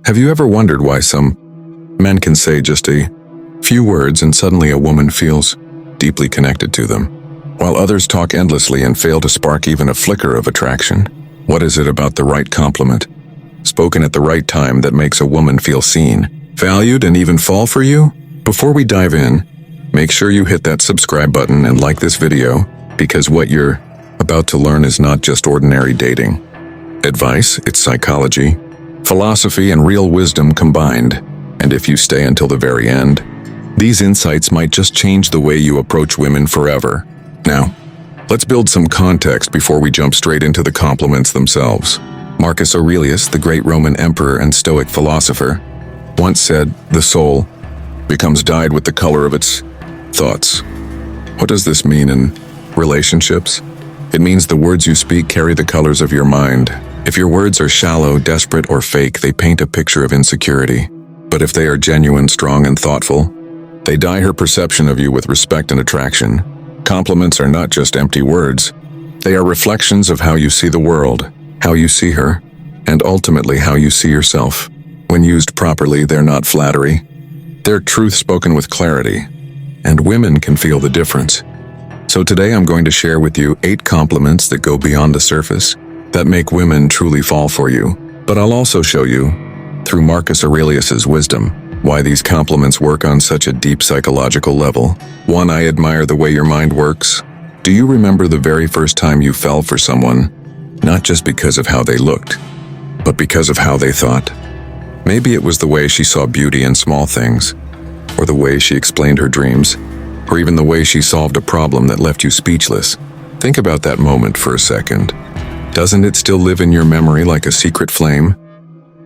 Have you ever wondered why some men can say just a few words and suddenly a woman feels deeply connected to them, while others talk endlessly and fail to spark even a flicker of attraction? What is it about the right compliment, spoken at the right time, that makes a woman feel seen, valued, and even fall for you? Before we dive in, make sure you hit that subscribe button and like this video, because what you're about to learn is not just ordinary dating advice, it's psychology, philosophy, and real wisdom combined. And if you stay until the very end, these insights might just change the way you approach women forever. Now, let's build some context before we jump straight into the compliments themselves. Marcus Aurelius, the great Roman emperor and Stoic philosopher, once said, "The soul becomes dyed with the color of its thoughts." What does this mean in relationships? It means the words you speak carry the colors of your mind. If your words are shallow, desperate, or fake, they paint a picture of insecurity. But if they are genuine, strong, and thoughtful, they dye her perception of you with respect and attraction. Compliments are not just empty words. They are reflections of how you see the world, how you see her, and ultimately how you see yourself. When used properly, they're not flattery. They're truth spoken with clarity, and women can feel the difference. So today I'm going to share with you 8 compliments that go beyond the surface, that make women truly fall for you. But I'll also show you, through Marcus Aurelius's wisdom, why these compliments work on such a deep psychological level. 1. I admire the way your mind works. Do you remember the very first time you fell for someone, not just because of how they looked, but because of how they thought? Maybe it was the way she saw beauty in small things, or the way she explained her dreams, or even the way she solved a problem that left you speechless. Think about that moment for a second. Doesn't it still live in your memory like a secret flame?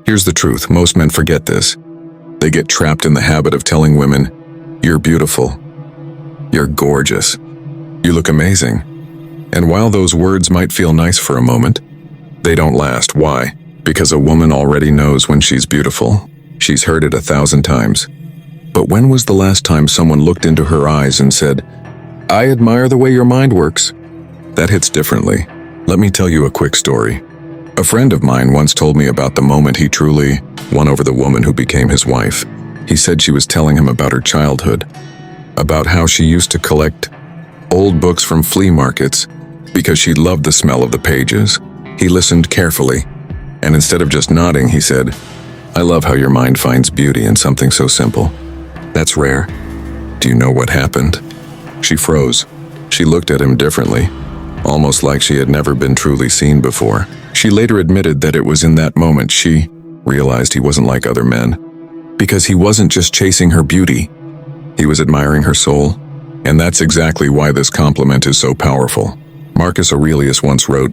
Here's the truth, most men forget this. They get trapped in the habit of telling women, "You're beautiful. You're gorgeous. You look amazing." And while those words might feel nice for a moment, they don't last. Why? Because a woman already knows when she's beautiful. She's heard it 1,000 times. But when was the last time someone looked into her eyes and said, "I admire the way your mind works"? That hits differently. Let me tell you a quick story. A friend of mine once told me about the moment he truly won over the woman who became his wife. He said she was telling him about her childhood, about how she used to collect old books from flea markets because she loved the smell of the pages. He listened carefully, and instead of just nodding, he said, "I love how your mind finds beauty in something so simple. That's rare." Do you know what happened? She froze. She looked at him differently, almost like she had never been truly seen before. She later admitted that it was in that moment she realized he wasn't like other men, because he wasn't just chasing her beauty, he was admiring her soul. And that's exactly why this compliment is so powerful. Marcus Aurelius once wrote,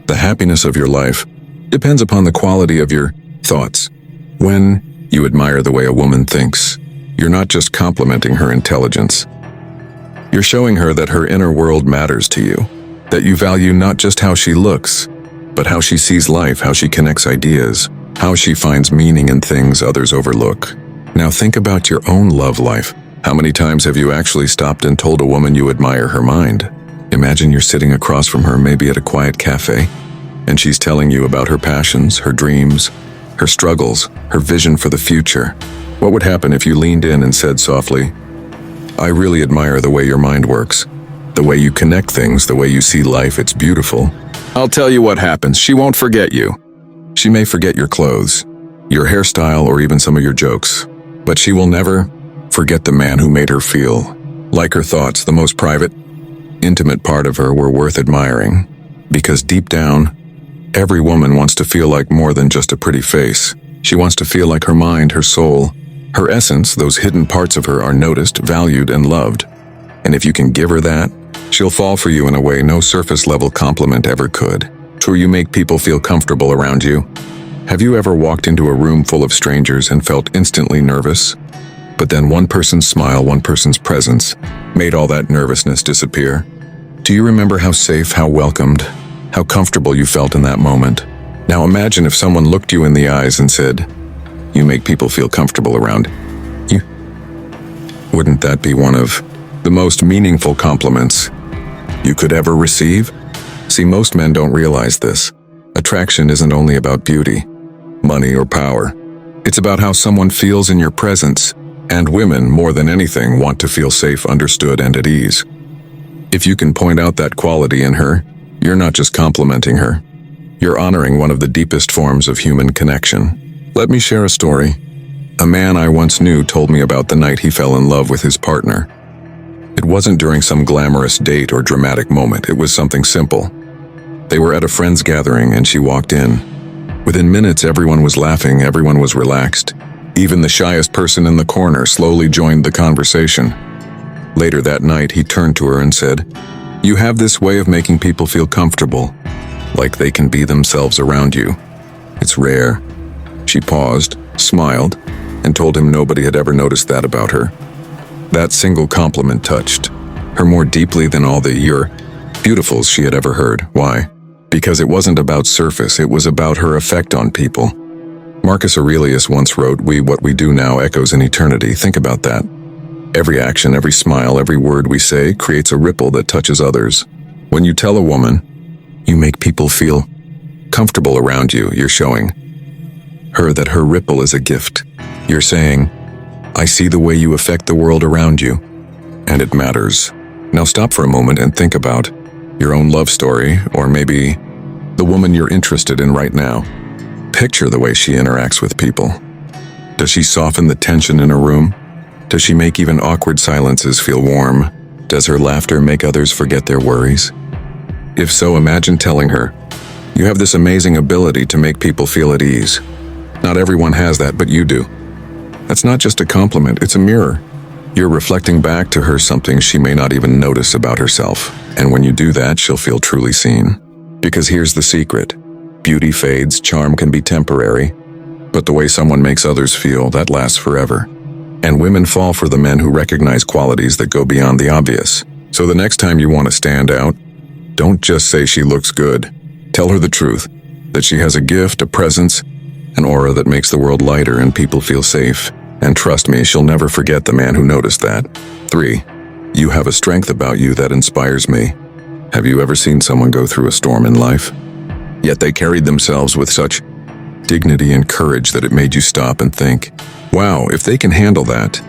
"The happiness of your life depends upon the quality of your thoughts." When you admire the way a woman thinks, you're not just complimenting her intelligence. You're showing her that her inner world matters to you, that you value not just how she looks, but how she sees life, how she connects ideas, how she finds meaning in things others overlook. Now think about your own love life. How many times have you actually stopped and told a woman you admire her mind? Imagine you're sitting across from her, maybe at a quiet cafe, and she's telling you about her passions, her dreams, her struggles, her vision for the future. What would happen if you leaned in and said softly, "I really admire the way your mind works, the way you connect things, the way you see life, it's beautiful"? I'll tell you what happens. She won't forget you. She may forget your clothes, your hairstyle, or even some of your jokes, but she will never forget the man who made her feel like her thoughts, the most private, intimate part of her, were worth admiring. Because deep down, every woman wants to feel like more than just a pretty face. She wants to feel like her mind, her soul, her essence, those hidden parts of her, are noticed, valued, and loved. And if you can give her that, she'll fall for you in a way no surface-level compliment ever could. True, you make people feel comfortable around you. Have you ever walked into a room full of strangers and felt instantly nervous? But then one person's smile, one person's presence, made all that nervousness disappear. Do you remember how safe, how welcomed, how comfortable you felt in that moment? Now imagine if someone looked you in the eyes and said, "You make people feel comfortable around you." Wouldn't that be one of the most meaningful compliments you could ever receive? See, most men don't realize this. Attraction isn't only about beauty, money, or power. It's about how someone feels in your presence, and women, more than anything, want to feel safe, understood, and at ease. If you can point out that quality in her, you're not just complimenting her. You're honoring one of the deepest forms of human connection. Let me share a story. A man I once knew told me about the night he fell in love with his partner. It wasn't during some glamorous date or dramatic moment, it was something simple. They were at a friend's gathering and she walked in. Within minutes, everyone was laughing, everyone was relaxed. Even the shyest person in the corner slowly joined the conversation. Later that night, he turned to her and said, "You have this way of making people feel comfortable, like they can be themselves around you. It's rare." She paused, smiled, and told him nobody had ever noticed that about her. That single compliment touched her more deeply than all the "you're beautifuls" she had ever heard. Why? Because it wasn't about surface, it was about her effect on people. Marcus Aurelius once wrote, What we do now echoes in eternity." Think about that. Every action, every smile, every word we say creates a ripple that touches others. When you tell a woman, you make people feel comfortable around you, you're showing her that her ripple is a gift. You're saying, "I see the way you affect the world around you, and it matters." Now stop for a moment and think about your own love story, or maybe the woman you're interested in right now. Picture the way she interacts with people. Does she soften the tension in a room? Does she make even awkward silences feel warm? Does her laughter make others forget their worries? If so, imagine telling her, "You have this amazing ability to make people feel at ease. Not everyone has that, but you do." That's not just a compliment, it's a mirror. You're reflecting back to her something she may not even notice about herself. And when you do that, she'll feel truly seen. Because here's the secret. Beauty fades, charm can be temporary, but the way someone makes others feel, that lasts forever. And women fall for the men who recognize qualities that go beyond the obvious. So the next time you want to stand out, don't just say she looks good. Tell her the truth, that she has a gift, a presence, an aura that makes the world lighter and people feel safe. And trust me, she'll never forget the man who noticed that. 3. You have a strength about you that inspires me. Have you ever seen someone go through a storm in life? Yet they carried themselves with such dignity and courage that it made you stop and think, wow, if they can handle that,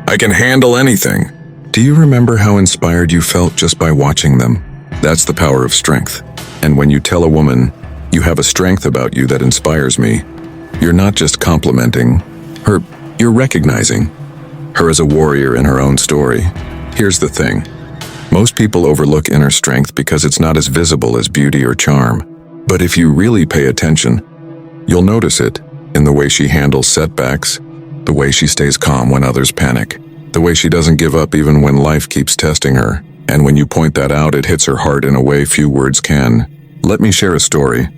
I can handle anything. Do you remember how inspired you felt just by watching them? That's the power of strength. And when you tell a woman, you have a strength about you that inspires me, you're not just complimenting her, you're recognizing her as a warrior in her own story. Here's the thing. Most people overlook inner strength because it's not as visible as beauty or charm. But if you really pay attention, you'll notice it in the way she handles setbacks, the way she stays calm when others panic, the way she doesn't give up even when life keeps testing her. And when you point that out, it hits her heart in a way few words can. Let me share a story.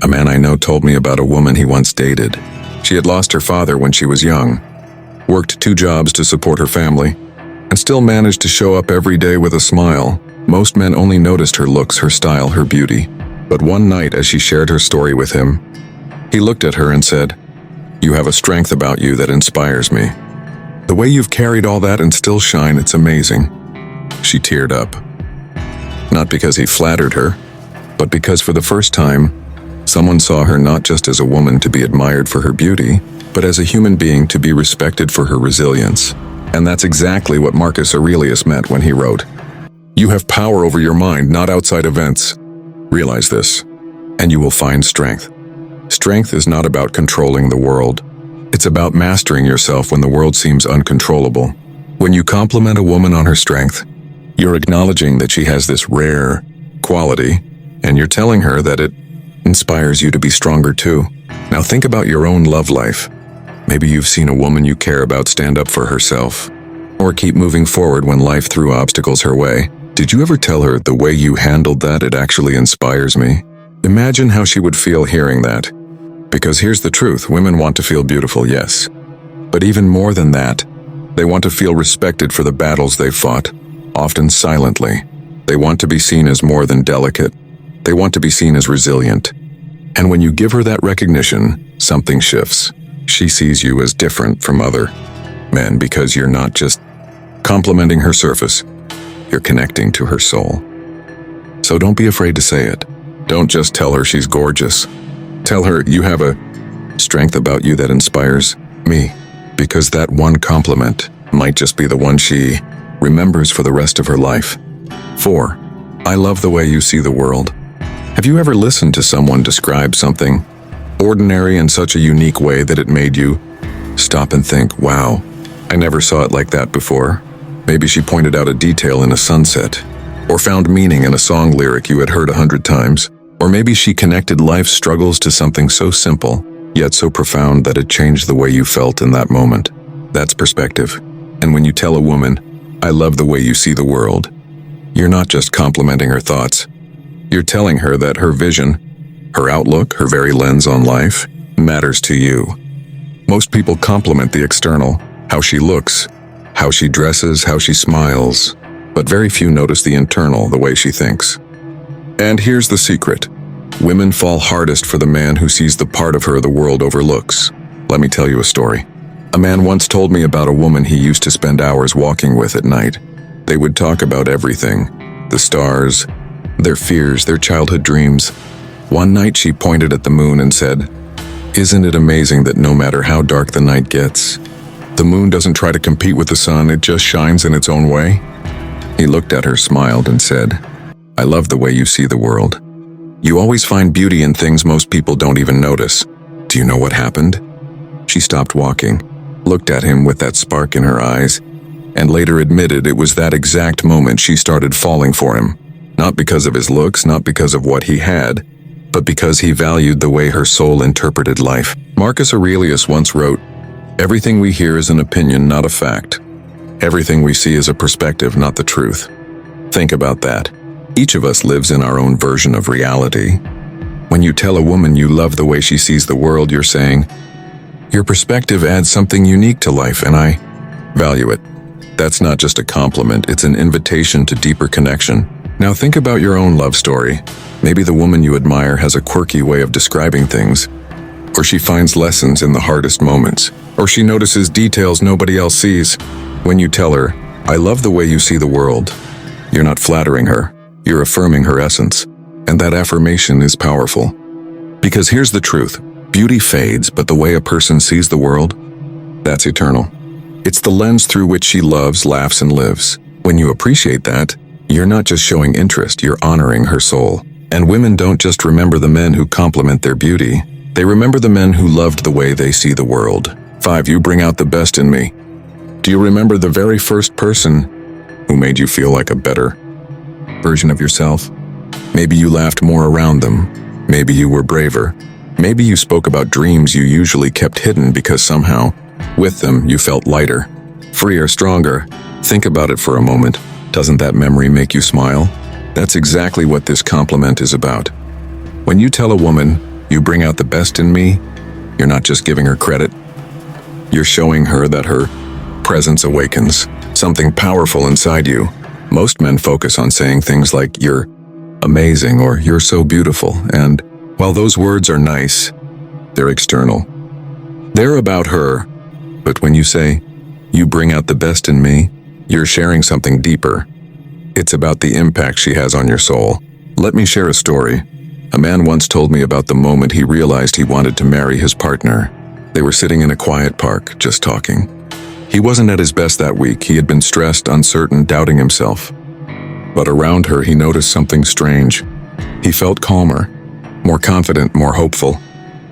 A man I know told me about a woman he once dated. She had lost her father when she was young, worked 2 jobs to support her family, and still managed to show up every day with a smile. Most men only noticed her looks, her style, her beauty. But one night, as she shared her story with him, he looked at her and said, "You have a strength about you that inspires me. The way you've carried all that and still shine, it's amazing." She teared up. Not because he flattered her, but because for the first time, someone saw her not just as a woman to be admired for her beauty, but as a human being to be respected for her resilience. And that's exactly what Marcus Aurelius meant when he wrote, "You have power over your mind, not outside events. Realize this, and you will find strength." Strength is not about controlling the world. It's about mastering yourself when the world seems uncontrollable. When you compliment a woman on her strength, you're acknowledging that she has this rare quality, and you're telling her that it inspires you to be stronger too. Now think about your own love life. Maybe you've seen a woman you care about stand up for herself, or keep moving forward when life threw obstacles her way. Did you ever tell her, "The way you handled that, it actually inspires me"? Imagine how she would feel hearing that. Because here's the truth, women want to feel beautiful, yes. But even more than that, they want to feel respected for the battles they've fought, often silently. They want to be seen as more than delicate. They want to be seen as resilient. And when you give her that recognition, something shifts. She sees you as different from other men because you're not just complimenting her surface, you're connecting to her soul. So don't be afraid to say it. Don't just tell her she's gorgeous. Tell her you have a strength about you that inspires Me. Because that one compliment might just be the one she remembers for the rest of her life. 4. I love the way you see the world. Have you ever listened to someone describe something ordinary in such a unique way that it made you stop and think, wow, I never saw it like that before? Maybe she pointed out a detail in a sunset, or found meaning in a song lyric you had heard 100 times, or maybe she connected life's struggles to something so simple, yet so profound that it changed the way you felt in that moment. That's perspective. And when you tell a woman, I love the way you see the world, you're not just complimenting her thoughts. You're telling her that her vision, her outlook, her very lens on life, matters to you. Most people compliment the external, how she looks, how she dresses, how she smiles, but very few notice the internal, the way she thinks. And here's the secret. Women fall hardest for the man who sees the part of her the world overlooks. Let me tell you a story. A man once told me about a woman he used to spend hours walking with at night. They would talk about everything, the stars, their fears, their childhood dreams. One night she pointed at the moon and said, "Isn't it amazing that no matter how dark the night gets, the moon doesn't try to compete with the sun, it just shines in its own way?" He looked at her, smiled, and said, "I love the way you see the world. You always find beauty in things most people don't even notice." Do you know what happened? She stopped walking, looked at him with that spark in her eyes, and later admitted it was that exact moment she started falling for him. Not because of his looks, not because of what he had, but because he valued the way her soul interpreted life. Marcus Aurelius once wrote, "Everything we hear is an opinion, not a fact. Everything we see is a perspective, not the truth." Think about that. Each of us lives in our own version of reality. When you tell a woman you love the way she sees the world, you're saying, "Your perspective adds something unique to life, and I value it." That's not just a compliment, it's an invitation to deeper connection. Now think about your own love story. Maybe the woman you admire has a quirky way of describing things, or she finds lessons in the hardest moments, or she notices details nobody else sees. When you tell her, "I love the way you see the world," you're not flattering her, you're affirming her essence. And that affirmation is powerful. Because here's the truth, beauty fades, but the way a person sees the world, that's eternal. It's the lens through which she loves, laughs, and lives. When you appreciate that, you're not just showing interest, you're honoring her soul. And women don't just remember the men who compliment their beauty, they remember the men who loved the way they see the world. 5. You bring out the best in me. Do you remember the very first person who made you feel like a better version of yourself? Maybe you laughed more around them. Maybe you were braver. Maybe you spoke about dreams you usually kept hidden because somehow, with them, you felt lighter, freer, stronger. Think about it for a moment. Doesn't that memory make you smile? That's exactly what this compliment is about. When you tell a woman, "You bring out the best in me," you're not just giving her credit. You're showing her that her presence awakens something powerful inside you. Most men focus on saying things like, "You're amazing," or "You're so beautiful," and while those words are nice, they're external. They're about her. But when you say, "You bring out the best in me," you're sharing something deeper. It's about the impact she has on your soul. Let me share a story. A man once told me about the moment he realized he wanted to marry his partner. They were sitting in a quiet park, just talking. He wasn't at his best that week. He had been stressed, uncertain, doubting himself. But around her, he noticed something strange. He felt calmer, more confident, more hopeful.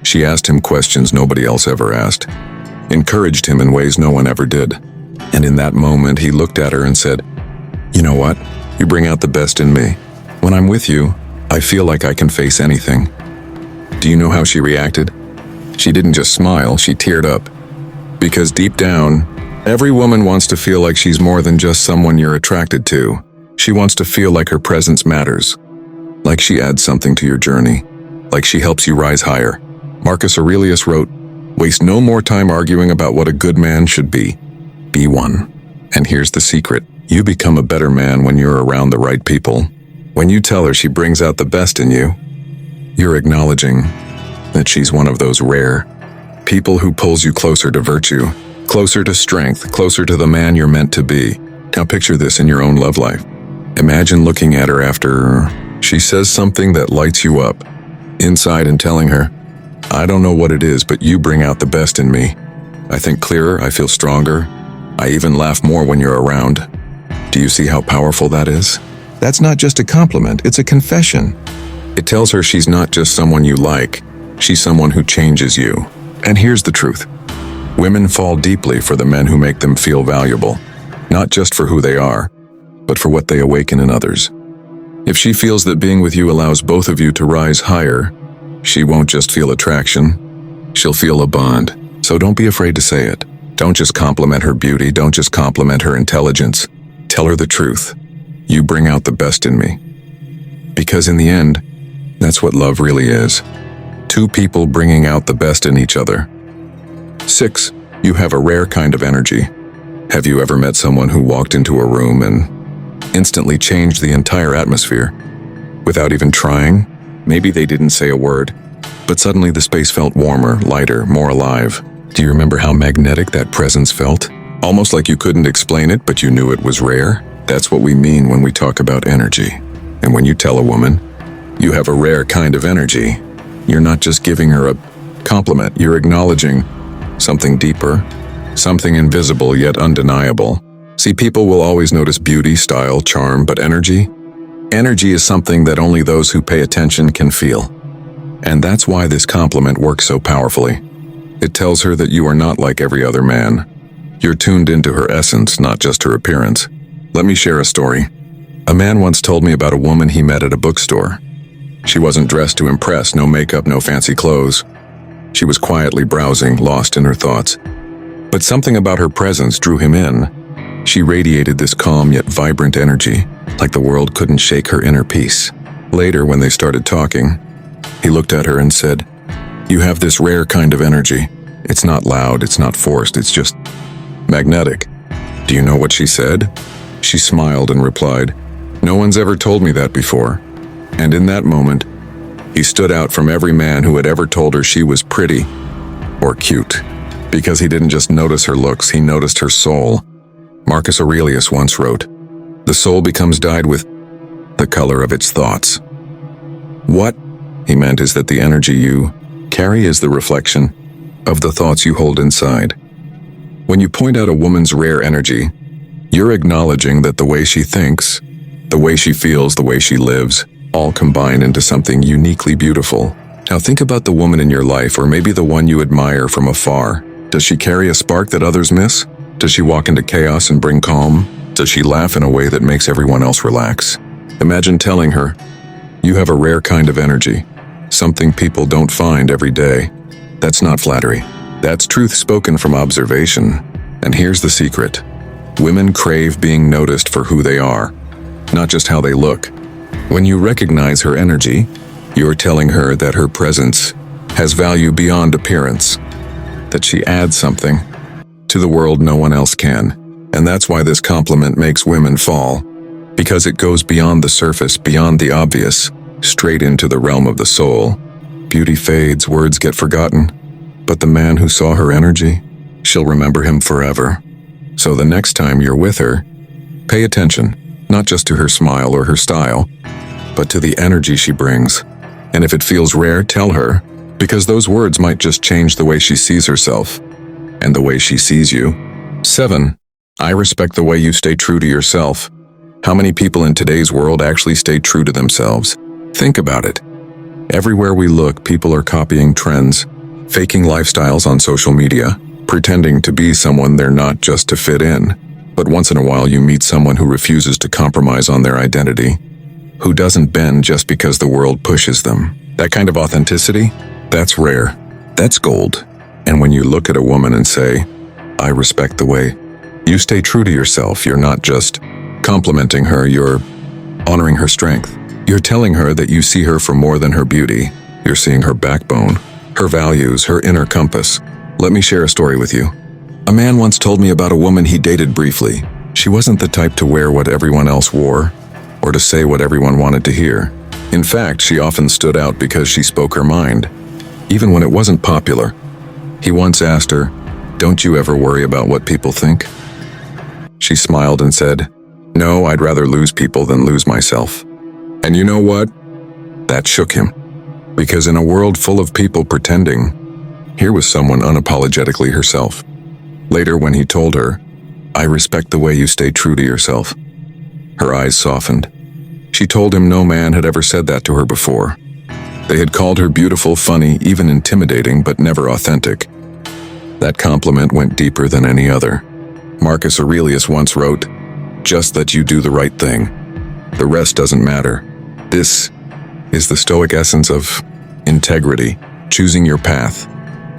She asked him questions nobody else ever asked, encouraged him in ways no one ever did. And in that moment, he looked at her and said, "You know what? You bring out the best in me. When I'm with you, I feel like I can face anything." Do you know how she reacted? She didn't just smile, she teared up. Because deep down, every woman wants to feel like she's more than just someone you're attracted to. She wants to feel like her presence matters, like she adds something to your journey, like she helps you rise higher. Marcus Aurelius wrote, "Waste no more time arguing about what a good man should be. Be one." And here's the secret. You become a better man when you're around the right people. When you tell her she brings out the best in you, you're acknowledging that she's one of those rare people who pulls you closer to virtue, closer to strength, closer to the man you're meant to be. Now picture this in your own love life. Imagine looking at her after she says something that lights you up inside and telling her, "I don't know what it is, but you bring out the best in me." I think clearer, I feel stronger. I even laugh more when you're around. Do you see how powerful that is? That's not just a compliment, it's a confession. It tells her she's not just someone you like, she's someone who changes you. And here's the truth. Women fall deeply for the men who make them feel valuable, not just for who they are, but for what they awaken in others. If she feels that being with you allows both of you to rise higher, she won't just feel attraction, she'll feel a bond. So don't be afraid to say it. Don't just compliment her beauty, don't just compliment her intelligence. Tell her the truth. You bring out the best in me. Because in the end, that's what love really is. Two people bringing out the best in each other. 6. You have a rare kind of energy. Have you ever met someone who walked into a room and instantly changed the entire atmosphere? Without even trying? Maybe they didn't say a word, but suddenly the space felt warmer, lighter, more alive. Do you remember how magnetic that presence felt? Almost like you couldn't explain it, but you knew it was rare. That's what we mean when we talk about energy. And when you tell a woman, you have a rare kind of energy, you're not just giving her a compliment, you're acknowledging something deeper, something invisible yet undeniable. See, people will always notice beauty, style, charm, but energy? Energy is something that only those who pay attention can feel. And that's why this compliment works so powerfully. It tells her that you are not like every other man. You're tuned into her essence, not just her appearance. Let me share a story. A man once told me about a woman he met at a bookstore. She wasn't dressed to impress, no makeup, no fancy clothes. She was quietly browsing, lost in her thoughts. But something about her presence drew him in. She radiated this calm yet vibrant energy, like the world couldn't shake her inner peace. Later, when they started talking, he looked at her and said, "You have this rare kind of energy. It's not loud, it's not forced, it's just magnetic." Do you know what she said? She smiled and replied, "No one's ever told me that before." And in that moment, he stood out from every man who had ever told her she was pretty or cute. Because he didn't just notice her looks, he noticed her soul. Marcus Aurelius once wrote, "The soul becomes dyed with the color of its thoughts." What he meant is that the energy you carry is the reflection of the thoughts you hold inside. When you point out a woman's rare energy, you're acknowledging that the way she thinks, the way she feels, the way she lives, all combine into something uniquely beautiful. Now think about the woman in your life, or maybe the one you admire from afar. Does she carry a spark that others miss? Does she walk into chaos and bring calm? Does she laugh in a way that makes everyone else relax? Imagine telling her, "You have a rare kind of energy, something people don't find every day." That's not flattery. That's truth spoken from observation. And here's the secret. Women crave being noticed for who they are, not just how they look. When you recognize her energy, you're telling her that her presence has value beyond appearance, that she adds something to the world no one else can. And that's why this compliment makes women fall, because it goes beyond the surface, beyond the obvious, straight into the realm of the soul. Beauty fades, words get forgotten, but the man who saw her energy, she'll remember him forever. So the next time you're with her, pay attention, not just to her smile or her style, but to the energy she brings. And if it feels rare, tell her, because those words might just change the way she sees herself and the way she sees you. 7. I respect the way you stay true to yourself. How many people in today's world actually stay true to themselves? Think about it. Everywhere we look, people are copying trends, faking lifestyles on social media, pretending to be someone they're not just to fit in. But once in a while you meet someone who refuses to compromise on their identity, who doesn't bend just because the world pushes them. That kind of authenticity, that's rare. That's gold. And when you look at a woman and say, "I respect the way you stay true to yourself," you're not just complimenting her, you're honoring her strength. You're telling her that you see her for more than her beauty. You're seeing her backbone, her values, her inner compass. Let me share a story with you. A man once told me about a woman he dated briefly. She wasn't the type to wear what everyone else wore, or to say what everyone wanted to hear. In fact, she often stood out because she spoke her mind, even when it wasn't popular. He once asked her, "Don't you ever worry about what people think?" She smiled and said, "No, I'd rather lose people than lose myself." And you know what? That shook him. Because in a world full of people pretending, here was someone unapologetically herself. Later, when he told her, "I respect the way you stay true to yourself," her eyes softened. She told him no man had ever said that to her before. They had called her beautiful, funny, even intimidating, but never authentic. That compliment went deeper than any other. Marcus Aurelius once wrote, "Just that you do the right thing. The rest doesn't matter." This is the Stoic essence of integrity, choosing your path,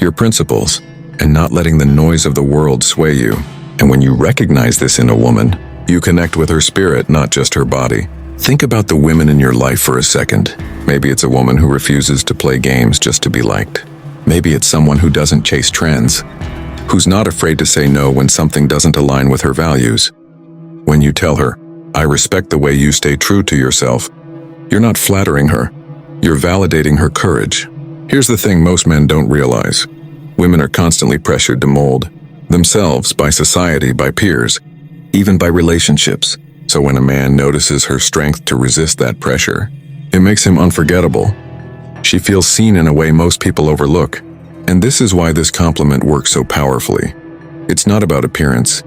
your principles, and not letting the noise of the world sway you. And when you recognize this in a woman, you connect with her spirit, not just her body. Think about the women in your life for a second. Maybe it's a woman who refuses to play games just to be liked. Maybe it's someone who doesn't chase trends, who's not afraid to say no when something doesn't align with her values. When you tell her, "I respect the way you stay true to yourself," you're not flattering her, you're validating her courage. Here's the thing most men don't realize. Women are constantly pressured to mold themselves by society, by peers, even by relationships. So when a man notices her strength to resist that pressure, it makes him unforgettable. She feels seen in a way most people overlook. And this is why this compliment works so powerfully. It's not about appearance.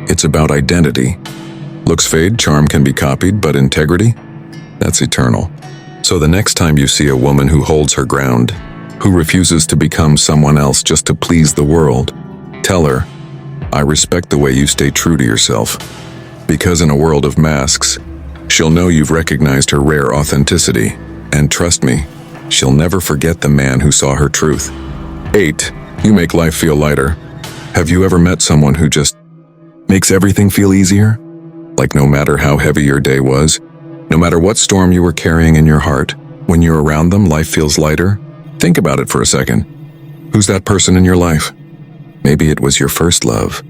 It's about identity. Looks fade, charm can be copied, but integrity? That's eternal. So the next time you see a woman who holds her ground, who refuses to become someone else just to please the world, tell her, "I respect the way you stay true to yourself." Because in a world of masks, she'll know you've recognized her rare authenticity. And trust me, she'll never forget the man who saw her truth. 8. You make life feel lighter. Have you ever met someone who just makes everything feel easier? Like no matter how heavy your day was, no matter what storm you were carrying in your heart, when you're around them, life feels lighter? Think about it for a second. Who's that person in your life? Maybe it was your first love.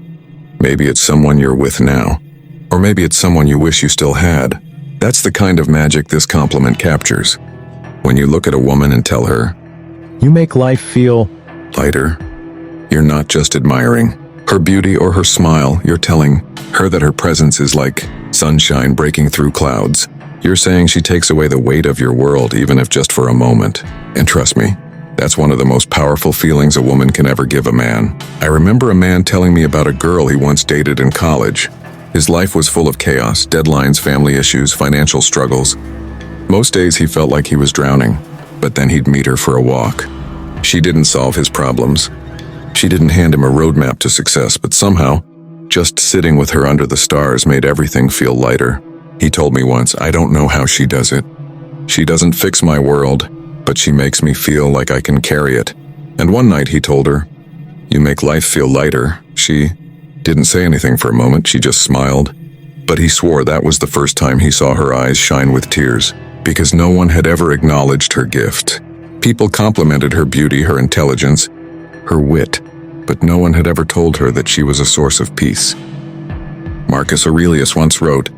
Maybe it's someone you're with now. Or maybe it's someone you wish you still had. That's the kind of magic this compliment captures. When you look at a woman and tell her, "You make life feel lighter," you're not just admiring her beauty or her smile, you're telling her that her presence is like sunshine breaking through clouds. You're saying she takes away the weight of your world, even if just for a moment. And trust me, that's one of the most powerful feelings a woman can ever give a man. I remember a man telling me about a girl he once dated in college. His life was full of chaos, deadlines, family issues, financial struggles. Most days he felt like he was drowning, but then he'd meet her for a walk. She didn't solve his problems. She didn't hand him a roadmap to success, but somehow, just sitting with her under the stars made everything feel lighter. He told me once, "I don't know how she does it. She doesn't fix my world, but she makes me feel like I can carry it." And one night he told her, "You make life feel lighter." She didn't say anything for a moment, she just smiled. But he swore that was the first time he saw her eyes shine with tears, because no one had ever acknowledged her gift. People complimented her beauty, her intelligence, her wit, but no one had ever told her that she was a source of peace. Marcus Aurelius once wrote,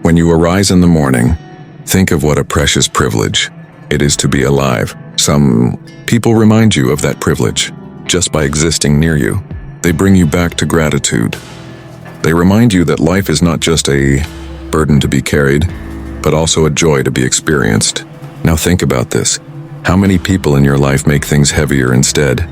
"When you arise in the morning, think of what a precious privilege it is to be alive." Some people remind you of that privilege just by existing near you. They bring you back to gratitude. They remind you that life is not just a burden to be carried, but also a joy to be experienced. Now think about this. How many people in your life make things heavier instead?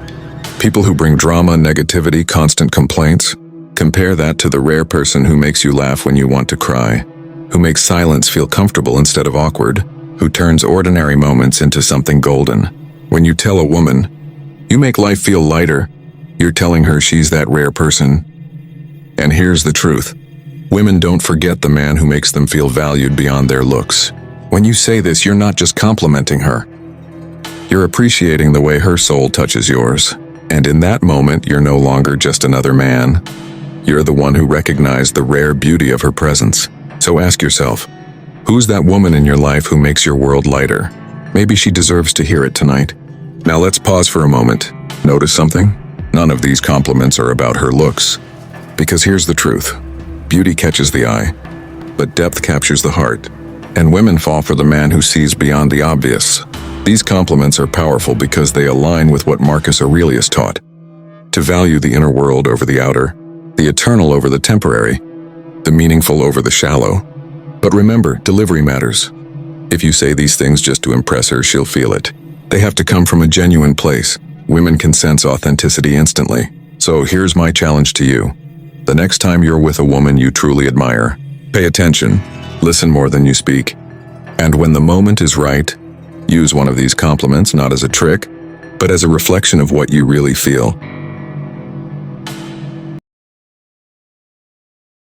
People who bring drama, negativity, constant complaints. Compare that to the rare person who makes you laugh when you want to cry, who makes silence feel comfortable instead of awkward, who turns ordinary moments into something golden. When you tell a woman, "You make life feel lighter," you're telling her she's that rare person. And here's the truth. Women don't forget the man who makes them feel valued beyond their looks. When you say this, you're not just complimenting her. You're appreciating the way her soul touches yours. And in that moment, you're no longer just another man. You're the one who recognized the rare beauty of her presence. So ask yourself, who's that woman in your life who makes your world lighter? Maybe she deserves to hear it tonight. Now let's pause for a moment. Notice something? None of these compliments are about her looks. Because here's the truth. Beauty catches the eye, but depth captures the heart. And women fall for the man who sees beyond the obvious. These compliments are powerful because they align with what Marcus Aurelius taught. To value the inner world over the outer, the eternal over the temporary, the meaningful over the shallow. But remember, delivery matters. If you say these things just to impress her, she'll feel it. They have to come from a genuine place. Women can sense authenticity instantly. So here's my challenge to you. The next time you're with a woman you truly admire, pay attention, listen more than you speak. And when the moment is right, use one of these compliments not as a trick, but as a reflection of what you really feel.